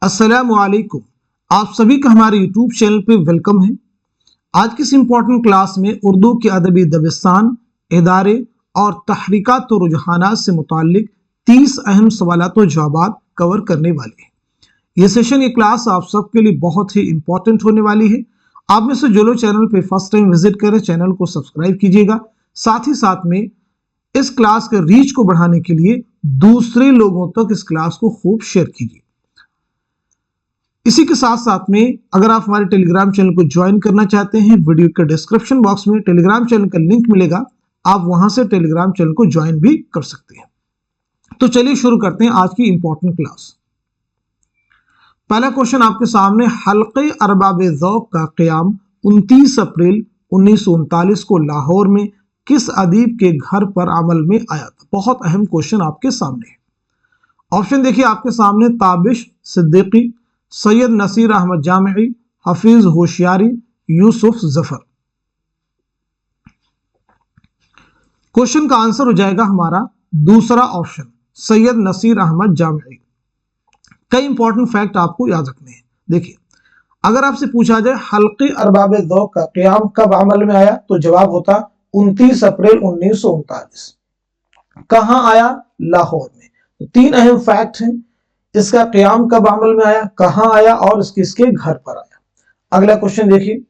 अस्सलाम वालेकुम। आप सभी का हमारे यूट्यूब चैनल पे वेलकम है। आज की इस इम्पोर्टेंट क्लास में उर्दू के अदबी दबिस्तान, इदारे और तहरीकात और रुझानात से मुताल्लिक 30 अहम सवालात और जवाबात कवर करने वाले हैं। ये सेशन, ये क्लास आप सबके लिए बहुत ही इंपॉर्टेंट होने वाली है। आप में से जो लोग चैनल पे फर्स्ट टाइम विजिट करें, चैनल को सब्सक्राइब कीजिएगा। साथ ही साथ में इस क्लास के रीच को बढ़ाने के लिए दूसरे लोगों तक इस क्लास को खूब शेयर कीजिए। इसी के साथ साथ में अगर आप हमारे टेलीग्राम चैनल को ज्वाइन करना चाहते हैं, वीडियो के डिस्क्रिप्शन बॉक्स में टेलीग्राम चैनल का लिंक मिलेगा, आप वहां से टेलीग्राम चैनल को ज्वाइन भी कर सकते हैं। तो चलिए शुरू करते हैं आज की इंपॉर्टेंट क्लास। पहला क्वेश्चन आपके सामने, हल्के अरबाब ज़ौक़ का क़याम 29 अप्रैल 1939 को लाहौर में किस अदीब के घर पर अमल में आया था? बहुत अहम क्वेश्चन आपके सामने है। ऑप्शन देखिए आपके सामने, ताबिश सिद्दीकी, सैयद नसीर अहमद जामिई, हफीज होशियारी, यूसुफ जफर। क्वेश्चन का आंसर हो जाएगा हमारा दूसरा ऑप्शन, सैयद नसीर अहमद जामिई। कई इंपॉर्टेंट फैक्ट आपको याद रखने हैं। देखिए, अगर आपसे पूछा जाए हल्के अरबाब ज़ौक़ का क़याम कब अमल में आया, तो जवाब होता 29 अप्रैल 1939। कहां आया? लाहौर में। तो 3 अहम फैक्ट हैं, इसका क़याम कब अमल में आया, कहां आया और किसके घर पर आया। अगला क्वेश्चन देखिए,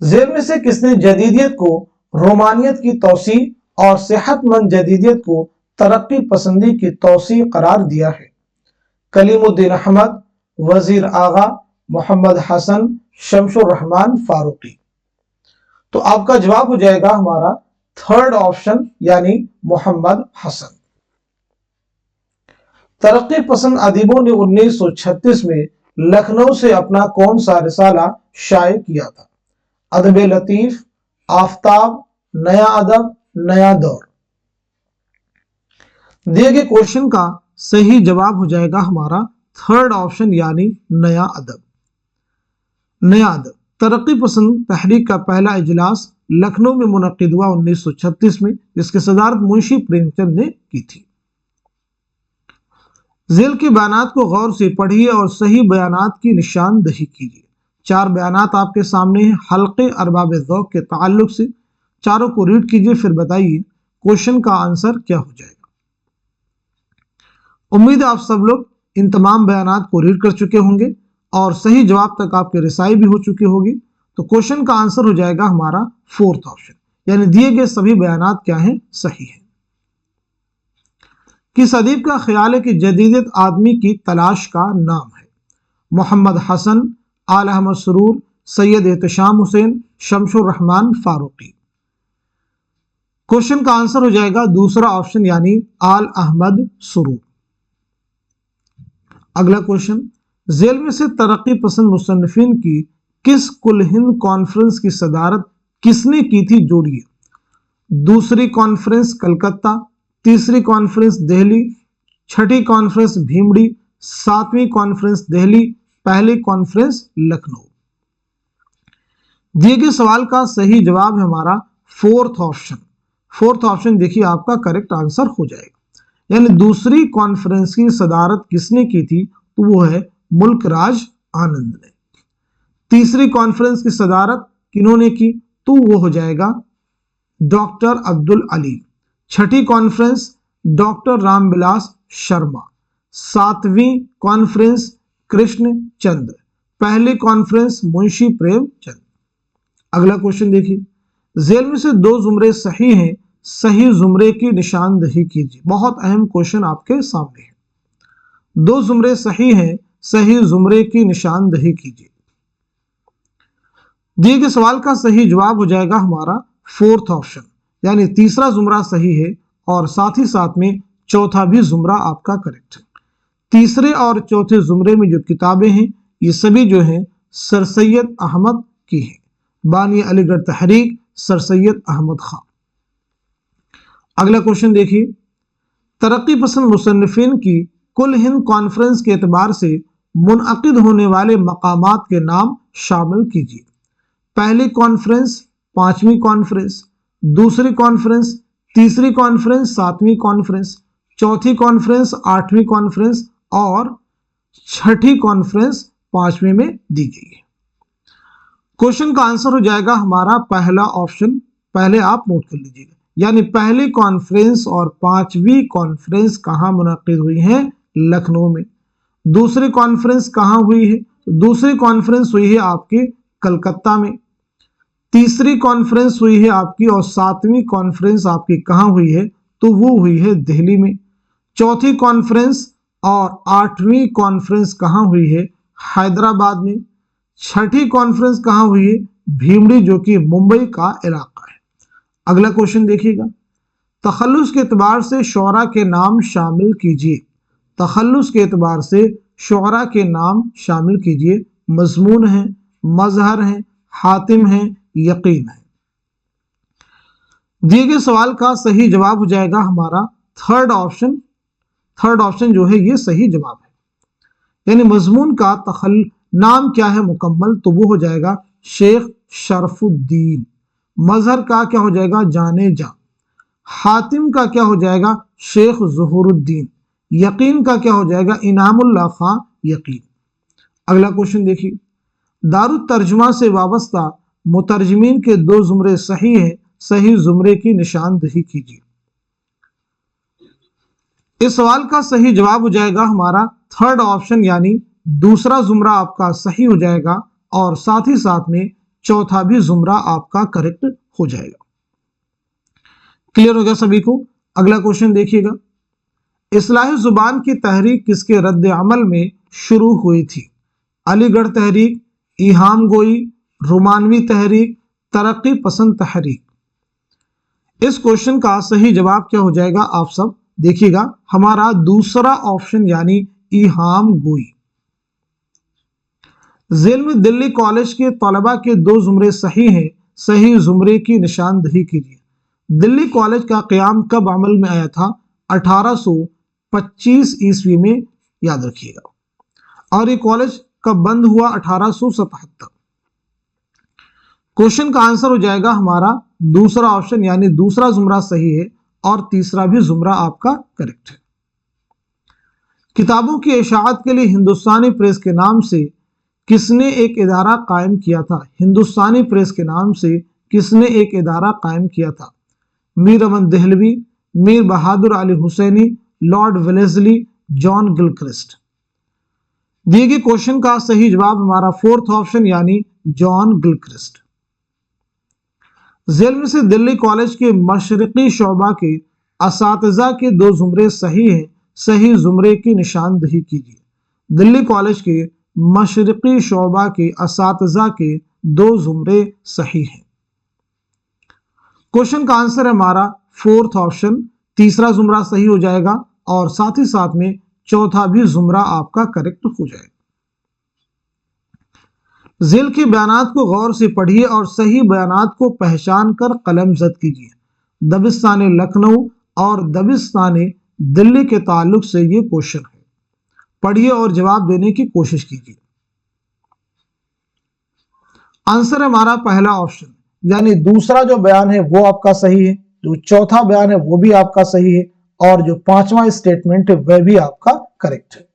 ज़ेल में से किसने जदीदियत को रोमानियत की तौसी और सेहतमंद जदीदियत को तरक्की पसंदी की तौसी करार दिया है? कलीमुद्दीन अहमद, वजीर आगा, मोहम्मद हसन, शमशुर रहमान फारूकी। तो आपका जवाब हो जाएगा हमारा थर्ड ऑप्शन, यानी मोहम्मद हसन। तरक्की पसंद अदीबों ने 1936 में लखनऊ से अपना कौन सा रिसाला शाये किया था? अदब लतीफ, आफताब, नया अदब, नया दौर। दिए गए क्वेश्चन का सही जवाब हो जाएगा हमारा थर्ड ऑप्शन, यानी नया अदब। नया अदब तरक्की पसंद तहरीक का पहला इजलास लखनऊ में मुनक्किद हुआ 1936 में, जिसकी सदारत मुंशी प्रेमचंद ने की थी। ज़ेल के बयानात को गौर से पढ़िए और सही बयानात की निशानदही कीजिए। 4 बयानात आपके सामने हैं हल्के अरबाब ज़ौक़ के ताल्लुक से। चारों को रीड कीजिए, फिर बताइए क्वेश्चन का आंसर क्या हो जाएगा। उम्मीद है आप सब लोग इन तमाम बयानात को रीड कर चुके होंगे और सही जवाब तक आपकी रिसाई भी हो चुकी होगी। तो क्वेश्चन का आंसर हो जाएगा हमारा फोर्थ ऑप्शन, यानी दिए गए सभी बयानात क्या हैं? सही है। किस अदीब का ख्याल है कि जदीदियत आदमी की तलाश का नाम है? मोहम्मद हसन, आल अहमद सुरूर, सैयद एहतशाम हुसैन, शमशुर रहमान फारूकी। क्वेश्चन का आंसर हो जाएगा दूसरा ऑप्शन, यानी आल अहमद सुरूर। अगला क्वेश्चन, ज़ेल में से तरक्की पसंद मुसन्निफिन की किस कुल हिंद कॉन्फ्रेंस की सदारत किसने की थी? जोड़िए। दूसरी कॉन्फ्रेंस कलकत्ता, तीसरी कॉन्फ्रेंस दिल्ली, छठी कॉन्फ्रेंस भीमड़ी, 7वीं कॉन्फ्रेंस दिल्ली, पहली कॉन्फ्रेंस लखनऊ। दिए गए सवाल का सही जवाब है हमारा फोर्थ ऑप्शन। फोर्थ ऑप्शन देखिए आपका करेक्ट आंसर हो जाएगा, यानी दूसरी कॉन्फ्रेंस की सदारत किसने की थी? तो वो है मुल्क राज आनंद ने। तीसरी कॉन्फ्रेंस की सदारत किन्होंने की? तो वो हो जाएगा डॉक्टर अब्दुल अली। छठी कॉन्फ्रेंस डॉक्टर रामविलास शर्मा। 7वीं कॉन्फ्रेंस कृष्ण चंद्र। पहली कॉन्फ्रेंस मुंशी प्रेमचंद। अगला क्वेश्चन देखिए, ज़ेल में से 2 जुमरे सही हैं, सही जुमरे की निशानदही कीजिए। बहुत अहम क्वेश्चन आपके सामने है। 2 जुमरे सही हैं, सही जुमरे की निशानदही कीजिए। दिए गए सवाल का सही जवाब हो जाएगा हमारा फोर्थ ऑप्शन, यानी तीसरा जुमरा सही है और साथ ही साथ में चौथा भी जुमरा आपका करेक्ट है। तीसरे और चौथे जुमरे में जो किताबें हैं, ये सभी जो हैं सर सैयद अहमद की हैं। बानी अलीगढ़ तहरीक सर सैयद अहमद खान। अगला क्वेश्चन देखिए, तरक्की पसंद मुसन्निफिन की कुल हिंद कॉन्फ्रेंस के एतबार से मुनअकिद होने वाले मकामात के नाम शामिल कीजिए। पहली कॉन्फ्रेंस, 5वीं कॉन्फ्रेंस, दूसरी कॉन्फ्रेंस, तीसरी कॉन्फ्रेंस, 7वीं कॉन्फ्रेंस, चौथी कॉन्फ्रेंस, 8वीं कॉन्फ्रेंस और छठी कॉन्फ्रेंस 5वीं में दी गई है। क्वेश्चन का आंसर हो जाएगा हमारा पहला ऑप्शन, पहले आप नोट कर लीजिएगा, यानी पहली कॉन्फ्रेंस और 5वीं कॉन्फ्रेंस कहाँ मुनक्किद हुई है? लखनऊ में। दूसरी कॉन्फ्रेंस कहाँ हुई है? दूसरी कॉन्फ्रेंस हुई है आपके कलकत्ता में। तीसरी कॉन्फ्रेंस हुई है आपकी और 7वीं कॉन्फ्रेंस आपकी कहाँ हुई है? तो वो हुई है दिल्ली में। चौथी कॉन्फ्रेंस और 8वीं कॉन्फ्रेंस कहाँ हुई है? हैदराबाद में। छठी कॉन्फ्रेंस कहाँ हुई है? भीमड़ी, जो कि मुंबई का इलाका है। अगला क्वेश्चन देखिएगा, तखल्लुस के एतबार से शुअरा के नाम शामिल कीजिए। तखल्लुस के एतबार से शुअरा के नाम शामिल कीजिए। मजमून है, मजहर है, हातिम है, यकीन है। दिए गए सवाल का सही जवाब हो जाएगा हमारा थर्ड ऑप्शन। थर्ड ऑप्शन जो है ये सही जवाब है, यानी मजमून का नाम क्या है मुकम्मल? तो वो हो जाएगा शेख शरफुद्दीन। मजहर का क्या हो जाएगा? जाने जा। हातिम का क्या हो जाएगा? शेख ज़ुहरुद्दीन। यकीन का क्या हो जाएगा? इनामुल्लाह खां यकीन। अगला क्वेश्चन देखिए, दारुत तर्जुमा से वाबस्ता मुतरजमीन के 2 जुमरे सही हैं, सही जुमरे की निशानदही कीजिए। इस सवाल का सही जवाब हो जाएगा हमारा थर्ड ऑप्शन, यानी दूसरा जुमरा आपका सही हो जाएगा और साथ ही साथ में चौथा भी जुमरा आपका करेक्ट हो जाएगा। क्लियर हो गया सभी को? अगला क्वेश्चन देखिएगा, इस्लाही जुबान की तहरीक किसके रद्द अमल में शुरू हुई थी? अलीगढ़ तहरीक, इहाम गोई, रोमानवी तहरीक, तरक्की पसंद तहरीक। इस क्वेश्चन का सही जवाब क्या हो जाएगा? आप सब देखिएगा, हमारा दूसरा ऑप्शन यानी इहाम गोई। जेल में दिल्ली कॉलेज के तलबा के 2 जुमरे सही हैं, सही जुमरे की निशानदही कीजिए। दिल्ली कॉलेज का क़याम कब अमल में आया था? 1825 ईस्वी में, याद रखिएगा। और ये कॉलेज कब बंद हुआ? 1877। क्वेश्चन का आंसर हो जाएगा हमारा दूसरा ऑप्शन, यानी दूसरा जुमरा सही है और तीसरा भी जुमरा आपका करेक्ट है। किताबों की इशाअत के लिए हिंदुस्तानी प्रेस के नाम से किसने एक इदारा कायम किया था? हिंदुस्तानी प्रेस के नाम से किसने एक इदारा कायम किया था? Mir Aman Dehlavi, Mir Bahadur Ali Husaini, Lord Wellesley, John Gilchrist. दिए गए क्वेश्चन का सही जवाब हमारा फोर्थ ऑप्शन, यानी जॉन गिलक्रिस्ट। जेल में से दिल्ली कॉलेज के मशरकी शोबा के असातिज़ा के 2 जुमरे सही हैं, सही जुमरे की निशानदही कीजिए। दिल्ली कॉलेज के मशरकी शोबा के असातिज़ा के 2 जुमरे सही हैं। क्वेश्चन का आंसर है हमारा फोर्थ ऑप्शन, तीसरा जुमरा सही हो जाएगा और साथ ही साथ में चौथा भी जुमरा आपका करेक्ट हो जाएगा। जेल के बयानात को गौर से पढ़िए और सही बयानात को पहचान कर कलम जद कीजिए। दबिस्तान लखनऊ और दबिस्तान दिल्ली के ताल्लुक से ये क्वेश्चन है, पढ़िए और जवाब देने की कोशिश कीजिए। आंसर है हमारा पहला ऑप्शन, यानी दूसरा जो बयान है वो आपका सही है, जो चौथा बयान है वो भी आपका सही है और जो 5वां स्टेटमेंट है वह भी आपका करेक्ट है।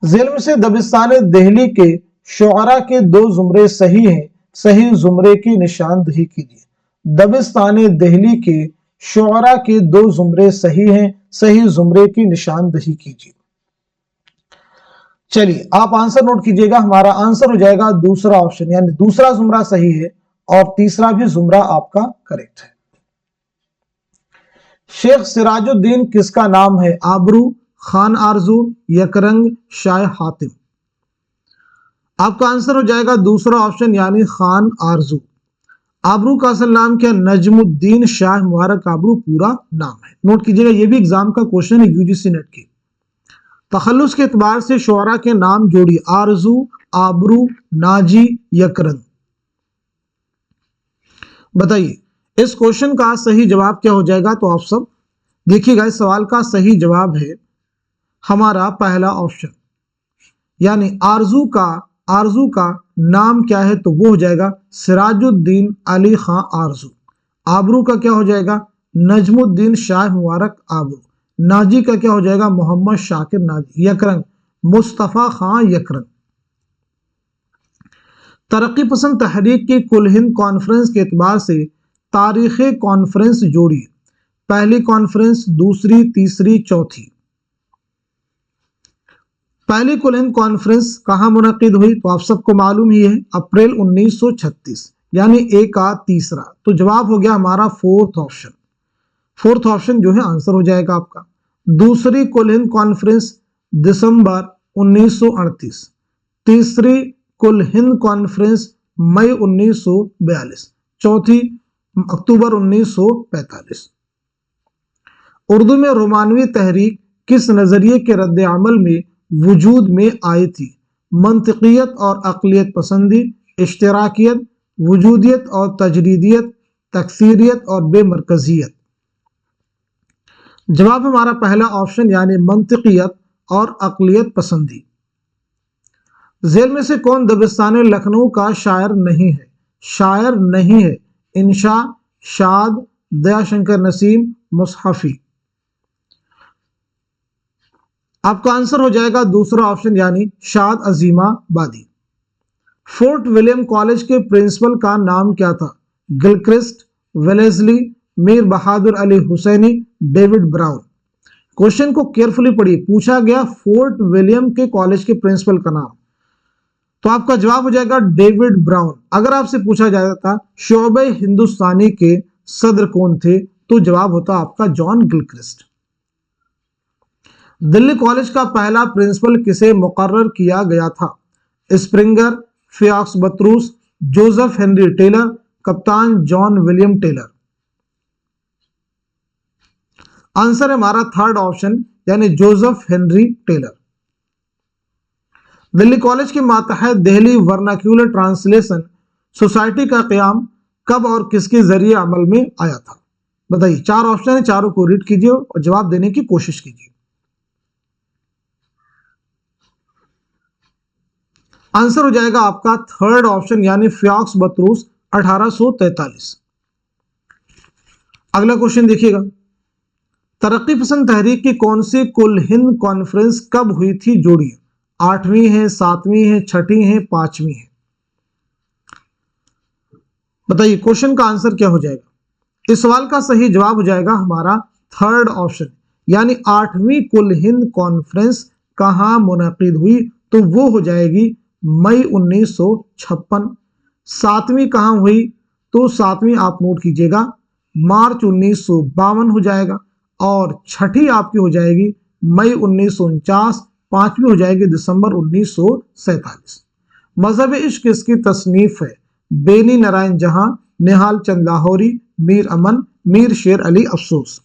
जेल में से दबिस्तान दिल्ली के शुअरा के 2 जुमरे सही हैं, सही जुमरे की निशानदही कीजिए। दबिस्तान दिल्ली के शुअरा के 2 जुमरे सही हैं, सही जुमरे की निशानदही कीजिए। चलिए आप आंसर नोट कीजिएगा, हमारा आंसर हो जाएगा दूसरा ऑप्शन, यानी दूसरा जुमरा सही है और तीसरा भी जुमरा आपका करेक्ट है। शेख सिराजुद्दीन किसका नाम है? आबरू, खान आरजू, यकरंग, शाह हातिम। आपका आंसर हो जाएगा दूसरा ऑप्शन, यानी खान आरजू। आबरू का असल नाम क्या? नजमुद्दीन शाह मुबारक आबरू पूरा नाम है। नोट कीजिएगा, ये भी एग्जाम का क्वेश्चन है यूजीसी नेट के। तखल्लुस के एतबार से शुअरा के नाम जोड़िए। आरजू, आबरू, नाजी, यकरंग। बताइए इस क्वेश्चन का सही जवाब क्या हो जाएगा? तो आप सब देखिएगा, इस सवाल का सही जवाब है हमारा पहला ऑप्शन, यानी आरजू का नाम क्या है? तो वो हो जाएगा सिराजुद्दीन अली खां आरजू। आबरू का क्या हो जाएगा? नजमुद्दीन शाह मुबारक आबरू। नाजी का क्या हो जाएगा? मोहम्मद शाकिर नाजी। यकरंग मुस्तफ़ा खां यकरन। तरक्की पसंद तहरीक की कुल हिंद कॉन्फ्रेंस के एतबार से तारीख कॉन्फ्रेंस जोड़िए। पहली कॉन्फ्रेंस, दूसरी, तीसरी, चौथी। पहली कुल हिंद कॉन्फ्रेंस कहाँ मुनक्किद हुई? तो आप सबको मालूम ही है, अप्रैल 1936, यानी ए का तीसरा। तो जवाब हो गया हमारा फोर्थ ऑप्शन। फोर्थ ऑप्शन जो है आंसर हो जाएगा आपका। दूसरी कुल हिंद कॉन्फ्रेंस दिसंबर 1938। तीसरी कुल हिंद कॉन्फ्रेंस मई 1942। चौथी अक्टूबर 1945। उर्दू में रोमानवी तहरीक किस नजरिए के रद्द अमल में वजूद में आई थी? मंतिकियत और अक़लियत पसंदी, इश्तिराकियत, वजूदियत और तजरीदियत, तकसीरियत और बेमरकजियत। जवाब हमारा पहला ऑप्शन यानी मंतिकियत और अक़लियत पसंदी। जेल में से कौन दबिस्तान लखनऊ का शायर नहीं है? शायर नहीं है, इंशा, शाद, दयाशंकर नसीम, मुसहफी। आपका आंसर हो जाएगा दूसरा ऑप्शन यानी Shad Azimabadi. Fort William college के प्रिंसिपल का नाम क्या था? Gilchrist, Wellesley, Mir Bahadur Ali Husaini, David Brown. Question को केयरफुली पढ़िए, पूछा गया फोर्ट विलियम के कॉलेज के प्रिंसिपल का नाम, तो आपका जवाब हो जाएगा डेविड ब्राउन। अगर आपसे पूछा जाता शोबे हिंदुस्तानी के सदर कौन थे, तो जवाब होता आपका जॉन गिलक्रिस्ट। दिल्ली कॉलेज का पहला प्रिंसिपल किसे मुकर्रर किया गया था? स्प्रिंगर, फियाक्स बतरूस, जोसेफ हेनरी टेलर, कप्तान जॉन विलियम टेलर। आंसर है हमारा थर्ड ऑप्शन यानी Joseph Henry Taylor. Delhi college के मातहत दिल्ली वर्नाक्यूलर ट्रांसलेशन सोसाइटी का क़याम कब और किसके जरिए अमल में आया था? बताइए, चार ऑप्शन है, चारों को रीड कीजिए और जवाब देने की कोशिश कीजिए। आंसर हो जाएगा आपका थर्ड ऑप्शन यानी फियाक्स बतरूस 1843। अगला क्वेश्चन देखिएगा, तरक्की पसंद तहरीक की कौन सी कुल हिंद कॉन्फ्रेंस कब हुई थी? जोड़िए। 8वीं है, 7वीं है, 6ठी है, 5वीं है। बताइए क्वेश्चन का आंसर क्या हो जाएगा? इस सवाल का सही जवाब हो जाएगा हमारा थर्ड ऑप्शन यानी 8वीं कुल हिंद कॉन्फ्रेंस कहां मुनक़िद हुई? तो वो हो जाएगी मई 1956। 7वीं कहां हुई? तो 7वीं आप नोट कीजिएगा मार्च 1952 हो जाएगा, और 6ठी आपकी हो जाएगी मई 1949। 5वीं हो जाएगी दिसंबर 1947। मजहब इश्क किसकी तसनीफ है? बेनी नारायण जहां, निहाल चंद लाहौरी, मीर अमन, मीर शेर अली अफसोस।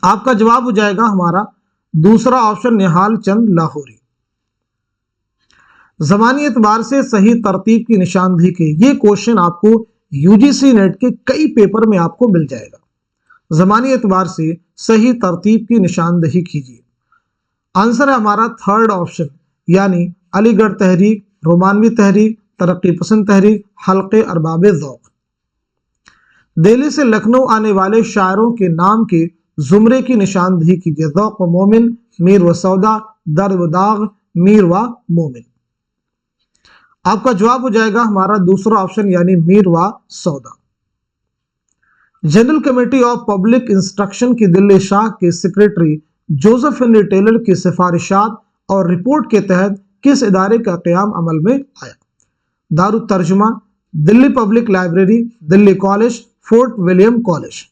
आपका जवाब हो जाएगा हमारा दूसरा ऑप्शन निहाल चंद लाहौरी। ज़मानी एतबार से सही तरतीब की निशानदेही के ये क्वेश्चन आपको यूजीसी नेट के कई पेपर में आपको मिल जाएगा। ज़मानी एतबार से सही तरतीब की निशानदेही कीजिए। आंसर है हमारा थर्ड ऑप्शन यानी अलीगढ़ तहरीक, रोमानवी तहरीक, तरक्की पसंद तहरीक, हल्के अरबाब ज़ौक़। दिल्ली से लखनऊ आने वाले शायरों के नाम के जुमरे की निशानदेही कीजिए। ज़ौक़ व मोमिन, मीर व सौदा, दर्द व दाग, मीर व मोमिन। आपका जवाब हो जाएगा हमारा दूसरा ऑप्शन यानी मीर व सौदा। General committee of public instruction की दिल्ली शाह के सेक्रेटरी जोसेफ हेनरी टेलर की सिफारिशात और रिपोर्ट के तहत किस इदारे का क़याम अमल में आया? दारुत तर्जुमा, Delhi public library, Delhi college, fort William college.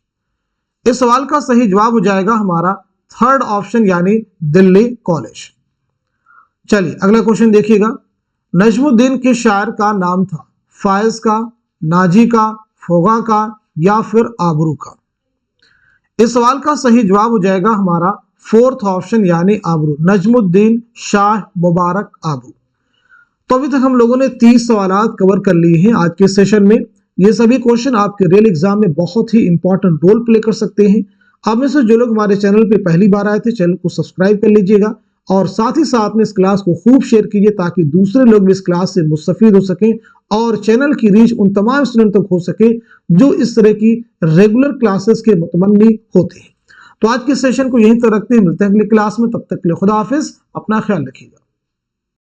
इस सवाल का सही जवाब हो जाएगा हमारा थर्ड ऑप्शन यानी दिल्ली कॉलेज। चलिए अगला क्वेश्चन देखिएगा, नजमुद्दीन के शायर का नाम था? फायज का, नाजी का, फोगा का या फिर आबरू का? इस सवाल का सही जवाब हो जाएगा हमारा फोर्थ ऑप्शन यानी आबरू, नजमुद्दीन शाह मुबारक आबरू। तो अभी तक हम लोगों ने 30 सवाल कवर कर लिए हैं आज के सेशन में। ये सभी क्वेश्चन आपके रियल एग्जाम में बहुत ही इंपॉर्टेंट रोल प्ले कर सकते हैं। आप में से जो लोग हमारे चैनल पे पहली बार आए थे, चैनल को सब्सक्राइब कर लीजिएगा और साथ ही साथ में इस क्लास को खूब शेयर कीजिए ताकि दूसरे लोग भी इस क्लास से मुस्तफीद हो सकें और चैनल की रीच उन तमाम स्टूडेंट तक हो सके जो इस तरह की रेगुलर क्लासेस के मुतमन्नी होते हैं। تو آج کے سیشن کو یہیں تک رکھتے ہیں، ملتے ہیں اگلی کلاس میں، تب تک کے لیے خدا حافظ، اپنا خیال رکھیے گا۔